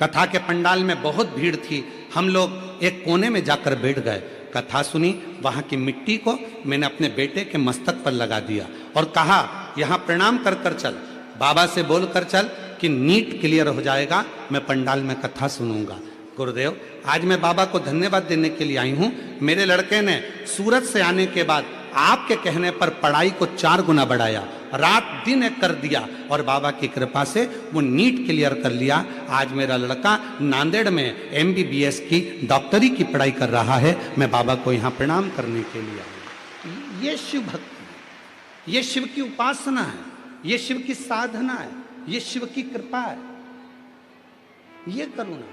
कथा के पंडाल में बहुत भीड़ थी। हम लोग एक कोने में जाकर बैठ गए, कथा सुनी। वहाँ की मिट्टी को मैंने अपने बेटे के मस्तक पर लगा दिया और कहा यहाँ प्रणाम कर कर चल, बाबा से बोल कर चल कि नीट क्लियर हो जाएगा, मैं पंडाल में कथा सुनूंगा। गुरुदेव आज मैं बाबा को धन्यवाद देने के लिए आई हूँ। मेरे लड़के ने सूरत से आने के बाद आपके कहने पर पढ़ाई को 4 गुना बढ़ाया, रात दिन एक कर दिया और बाबा की कृपा से वो नीट क्लियर कर लिया। आज मेरा लड़का नांदेड़ में MBBS की डॉक्टरी की पढ़ाई कर रहा है। मैं बाबा को यहाँ प्रणाम करने के लिए आई। ये शिव भक्ति, ये शिव की उपासना है, ये शिव की साधना है, ये शिव की कृपा है, ये करुणा,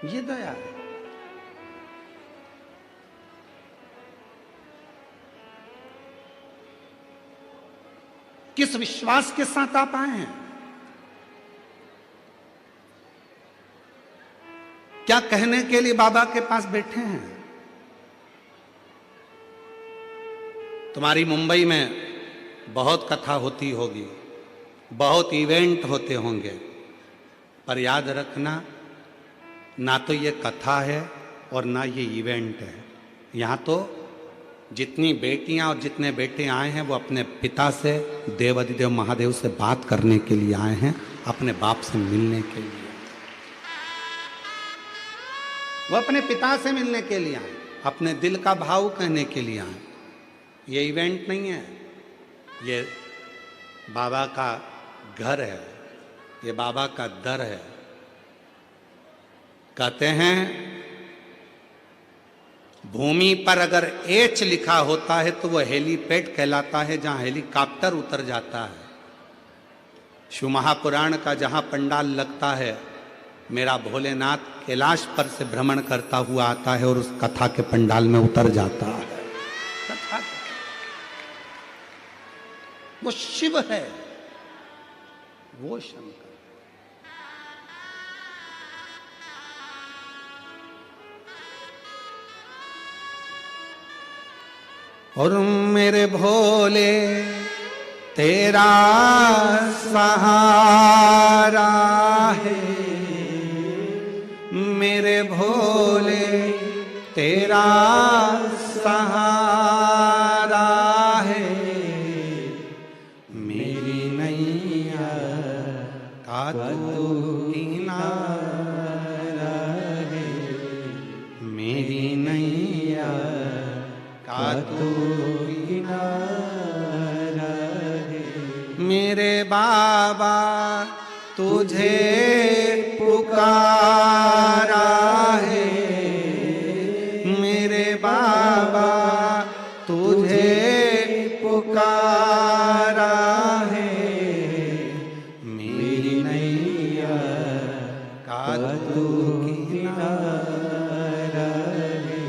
ये दया है। किस विश्वास के साथ आप आए हैं? क्या कहने के लिए बाबा के पास बैठे हैं? तुम्हारी मुंबई में बहुत कथा होती होगी, बहुत इवेंट होते होंगे, पर याद रखना ना तो ये कथा है और ना ये इवेंट है। यहाँ तो जितनी बेटियां और जितने बेटे आए हैं वो अपने पिता से, देवाधिदेव महादेव से बात करने के लिए आए हैं, अपने बाप से मिलने के लिए। वो अपने पिता से मिलने के लिए आए, अपने दिल का भाव कहने के लिए आए। ये इवेंट नहीं है, ये बाबा का घर है, ये बाबा का दर है। कहते हैं भूमि पर अगर एच लिखा होता है तो वह हेलीपैड कहलाता है, जहां हेलीकॉप्टर उतर जाता है। शिव महापुराण का जहां पंडाल लगता है, मेरा भोलेनाथ कैलाश पर से भ्रमण करता हुआ आता है और उस कथा के पंडाल में उतर जाता है। कथा वो शिव है, वो शंकर। और मेरे भोले तेरा सहारा है, मेरे भोले तेरा सहारा है, मेरी नैया का तू किनारा है, मेरी नैया का तू किनारा है। मेरे बाबा तुझे पुकारा है, मेरे बाबा तुझे पुकारा है, मेरी नैया का तू किनारा है,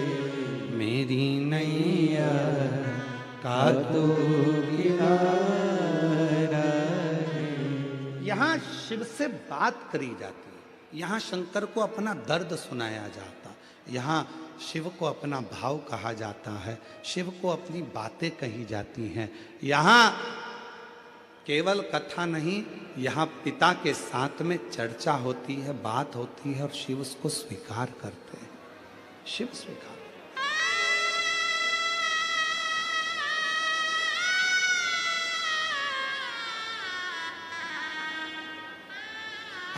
मेरी नैया का तू किनारा है। यहाँ शिव से बात करी जाती है, यहाँ शंकर को अपना दर्द सुनाया जाता, यहाँ शिव को अपना भाव कहा जाता है, शिव को अपनी बातें कही जाती हैं। यहाँ केवल कथा नहीं, यहाँ पिता के साथ में चर्चा होती है, बात होती है और शिव उसको स्वीकार करते हैं। शिव स्वीकार।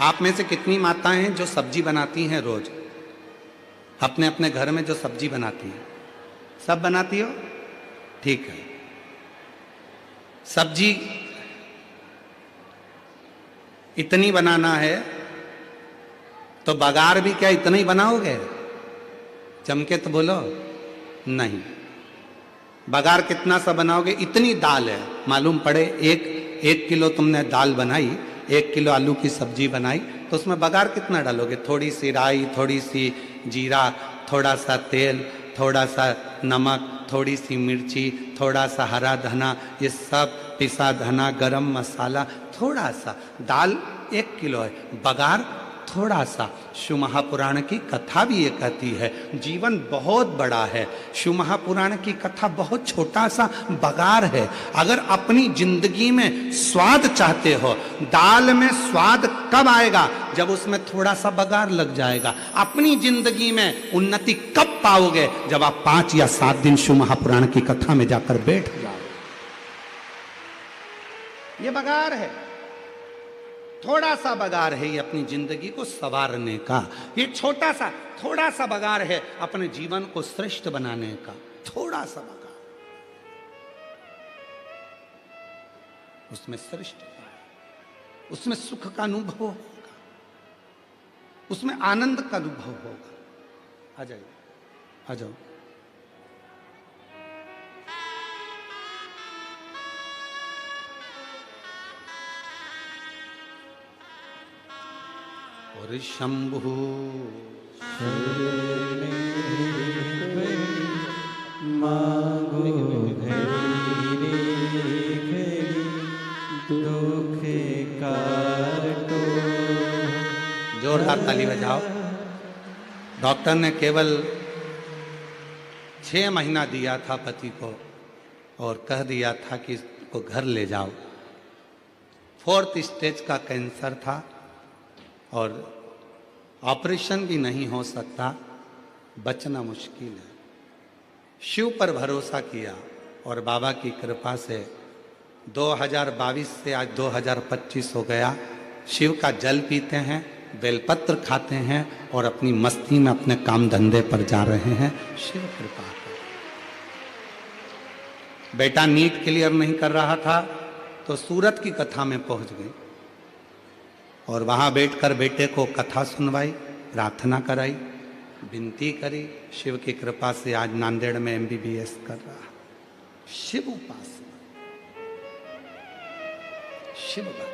आप में से कितनी माताएं हैं जो सब्जी बनाती हैं रोज, अपने अपने घर में जो सब्जी बनाती हैं? सब बनाती हो? ठीक है। सब्जी इतनी बनाना है तो बघार भी क्या इतना ही बनाओगे? चमके तो बोलो नहीं। बघार कितना सा बनाओगे? इतनी दाल है, मालूम पड़े 1 किलो तुमने दाल बनाई, 1 किलो आलू की सब्जी बनाई, तो उसमें बघार कितना डालोगे? थोड़ी सी राई, थोड़ी सी जीरा, थोड़ा सा तेल, थोड़ा सा नमक, थोड़ी सी मिर्ची, थोड़ा सा हरा धना, ये सब पिसा धना, गरम मसाला, थोड़ा सा। दाल 1 किलो है, बघार थोड़ा सा। शिव महापुराण की कथा भी ये कहती है जीवन बहुत बड़ा है, शिव महापुराण की कथा बहुत छोटा सा बघार है। अगर अपनी जिंदगी में स्वाद चाहते हो, दाल में स्वाद कब आएगा? जब उसमें थोड़ा सा बघार लग जाएगा। अपनी जिंदगी में उन्नति कब पाओगे? जब आप 5 या 7 दिन शिव महापुराण की कथा में जाकर बैठ जाओ। ये बघार है, थोड़ा सा बघार है ये अपनी जिंदगी को संवारने का। ये छोटा सा थोड़ा सा बघार है अपने जीवन को श्रेष्ठ बनाने का। थोड़ा सा बघार, उसमें श्रेष्ठता है, उसमें सुख का अनुभव होगा, उसमें आनंद का अनुभव होगा। आ जाइए, आ जाओ। और शंभु मांगो घड़ी दुख काटो। जोरदार ताली बजाओ। डॉक्टर ने केवल 6 महीना दिया था पति को और कह दिया था कि इसको घर ले जाओ। 4th स्टेज का कैंसर था और ऑपरेशन भी नहीं हो सकता, बचना मुश्किल है। शिव पर भरोसा किया और बाबा की कृपा से 2022 से आज 2025 हो गया। शिव का जल पीते हैं, बेलपत्र खाते हैं और अपनी मस्ती में अपने काम धंधे पर जा रहे हैं। शिव कृपा है। बेटा नीट क्लियर नहीं कर रहा था तो सूरत की कथा में पहुंच गई और वहां बैठकर बेटे को कथा सुनवाई, प्रार्थना कराई, विनती करी। शिव की कृपा से आज नांदेड़ में MBBS कर रहा। शिव उपासना, शिव भक्ति।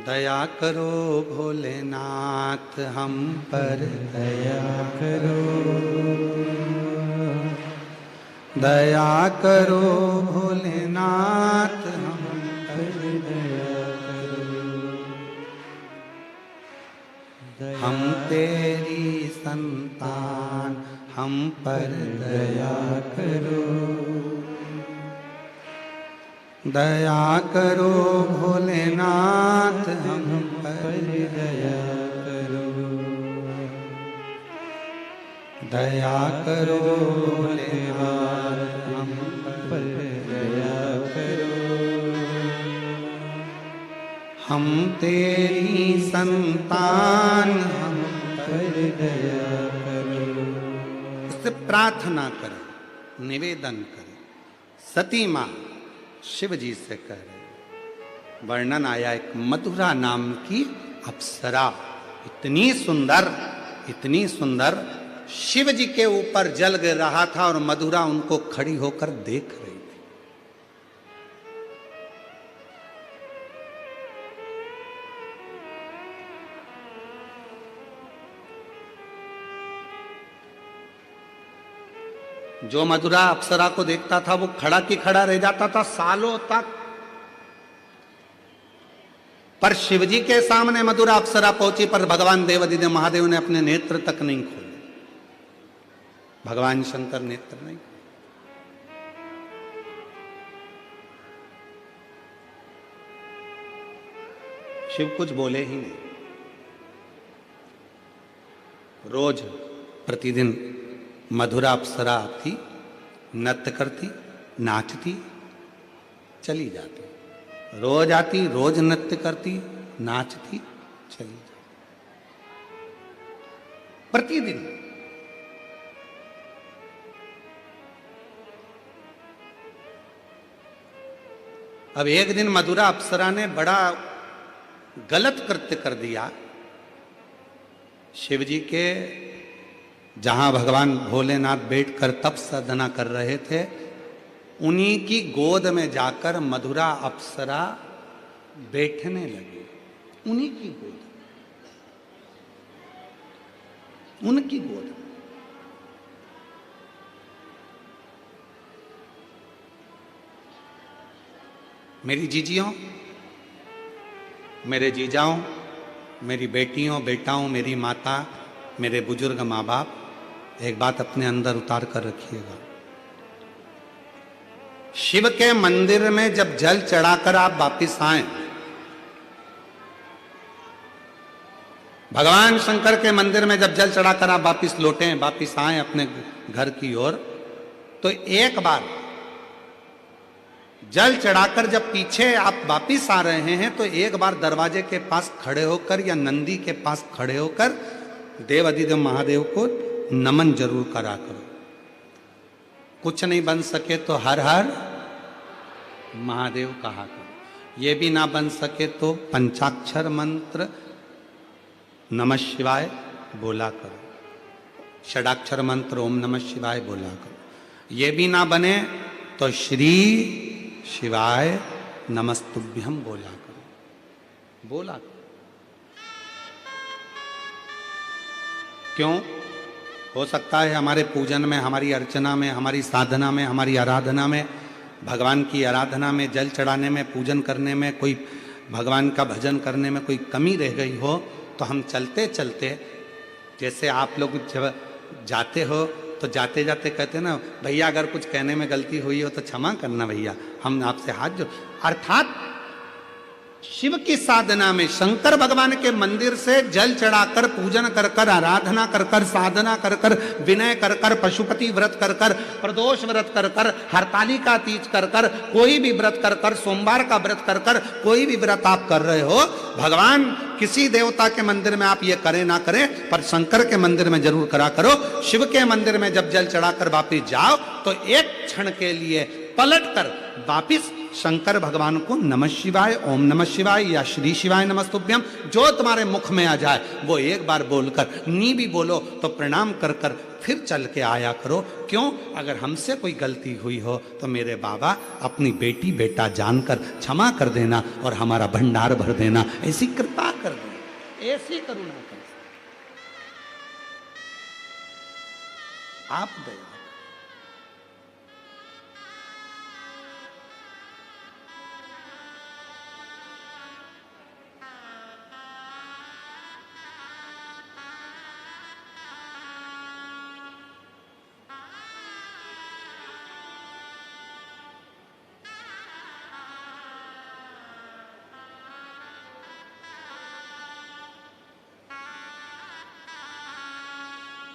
दया करो भोलेनाथ हम पर, दया करो, दया करो भोलेनाथ हम पर दया करो। हम तेरी संतान, हम पर दया करो, दया करो भोलेनाथ हम पर दया करो, दया करो भोलेनाथ हम पर दया करो। हम तेरी संतान, हम पर दया करो। उससे प्रार्थना करें, निवेदन करें। सती माँ शिव जी से कह रहे, वर्णन आया एक मधुरा नाम की अप्सरा, इतनी सुंदर, इतनी सुंदर, शिव जी के ऊपर जल गिर रहा था और मधुरा उनको खड़ी होकर देख रही थी। जो मधुरा अप्सरा को देखता था वो खड़ा की खड़ा रह जाता था सालों तक। पर शिवजी के सामने मधुरा अप्सरा पहुंची पर भगवान देवादिदेव महादेव ने अपने नेत्र तक नहीं खोले। भगवान शंकर नेत्र नहीं खोले। शिव कुछ बोले ही नहीं। रोज प्रतिदिन मधुरा अप्सरा आती, नृत्य करती, नाचती, चली जाती। रोज आती, रोज नृत्य करती, नाचती, चली जाती। प्रतिदिन अब एक दिन मधुरा अप्सरा ने बड़ा गलत कृत्य कर दिया। शिव जी के जहां भगवान भोलेनाथ बैठकर तप साधना कर रहे थे, उन्हीं की गोद में जाकर मधुरा अप्सरा बैठने लगी। उन्हीं की गोद, उनकी गोद। मेरी जीजियों, मेरे जीजाओं, मेरी बेटियों, बेटाओं, मेरी माता, मेरे बुजुर्ग माँ बाप, एक बात अपने अंदर उतार कर रखिएगा। शिव के मंदिर में जब जल चढ़ाकर आप वापिस आए, भगवान शंकर के मंदिर में जब जल चढ़ाकर आप वापिस लौटे, वापिस आए अपने घर की ओर, तो एक बार जल चढ़ाकर जब पीछे आप वापिस आ रहे हैं, तो एक बार दरवाजे के पास खड़े होकर या नंदी के पास खड़े होकर देव अधिदेव महादेव को नमन जरूर करा करो। कुछ नहीं बन सके तो हर हर महादेव कहा करो। ये भी ना बन सके तो पंचाक्षर मंत्र नमः शिवाय बोला करो, षडाक्षर मंत्र ओम नमः शिवाय बोला करो। ये भी ना बने तो श्री शिवाय नमस्तुभ्यम बोला करो, बोला करो। क्यों? हो सकता है हमारे पूजन में, हमारी अर्चना में, हमारी साधना में, हमारी आराधना में, भगवान की आराधना में, जल चढ़ाने में, पूजन करने में, कोई भगवान का भजन करने में कोई कमी रह गई हो, तो हम चलते चलते, जैसे आप लोग जब जाते हो तो जाते जाते कहते ना, भैया अगर कुछ कहने में गलती हुई हो तो क्षमा करना भैया, हम आपसे हाथ जोड़। अर्थात शिव की साधना में, शंकर भगवान के मंदिर से जल चढ़ाकर, पूजन कर कर, आराधना कर कर, साधना कर कर, विनय कर कर, पशुपति व्रत कर कर, प्रदोष व्रत कर कर, हरतालिका तीज कर कर, कोई भी व्रत कर कर, सोमवार का व्रत कर कर, कोई भी व्रत आप कर रहे हो, भगवान किसी देवता के मंदिर में आप ये करें ना करें, पर शंकर के मंदिर में जरूर करा करो। शिव के मंदिर में जब जल चढ़ाकर वापिस जाओ, तो एक क्षण के लिए पलट कर वापिस शंकर भगवान को नमः शिवाय, ओम नमः शिवाय या श्री शिवाय नमस्तुभ्यम, जो तुम्हारे मुख में आ जाए वो एक बार बोलकर, नी भी बोलो तो प्रणाम कर कर फिर चल के आया करो। क्यों? अगर हमसे कोई गलती हुई हो तो मेरे बाबा अपनी बेटी बेटा जानकर क्षमा कर देना और हमारा भंडार भर देना, ऐसी कृपा कर देना, ऐसी करुणा कर, आप दया।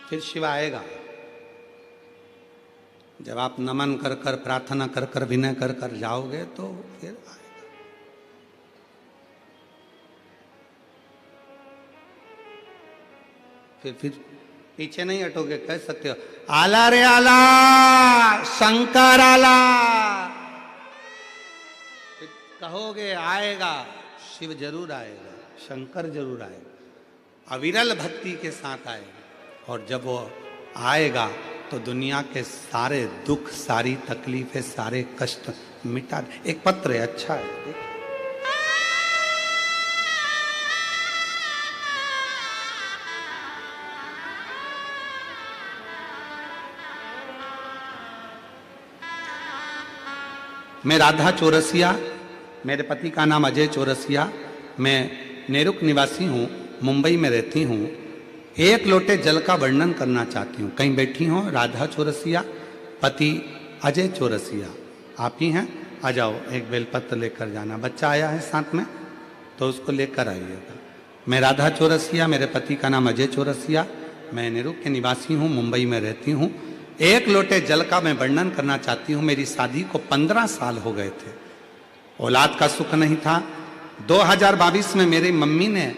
फिर शिव आएगा। जब आप नमन कर कर, प्रार्थना कर कर, विनय कर कर जाओगे तो फिर आएगा। फिर पीछे नहीं हटोगे, कह सकते हो आला रे आला, शंकर आला, फिर कहोगे आएगा, शिव जरूर आएगा, शंकर जरूर आएगा, अविरल भक्ति के साथ आएगा। और जब वो आएगा तो दुनिया के सारे दुख, सारी तकलीफें, सारे कष्ट मिटा दे। एक पत्र है, अच्छा है, देखिए। मैं राधा चौरसिया, मेरे पति का नाम अजय चौरसिया, मैं नेरुक निवासी हूँ, मुंबई में रहती हूँ। एक लोटे जल का वर्णन करना चाहती हूँ। कहीं बैठी हो राधा चौरसिया, पति अजय चौरसिया, आप ही हैं? आ जाओ, एक बेलपत्र लेकर जाना। बच्चा आया है साथ में तो उसको लेकर आइएगा। मैं राधा चौरसिया, मेरे पति का नाम अजय चौरसिया, मैं नेरुक के निवासी हूँ, मुंबई में रहती हूँ। एक लोटे जल का मैं वर्णन करना चाहती हूँ। मेरी शादी को 15 साल हो गए थे, औलाद का सुख नहीं था। 2022 में मेरी मम्मी ने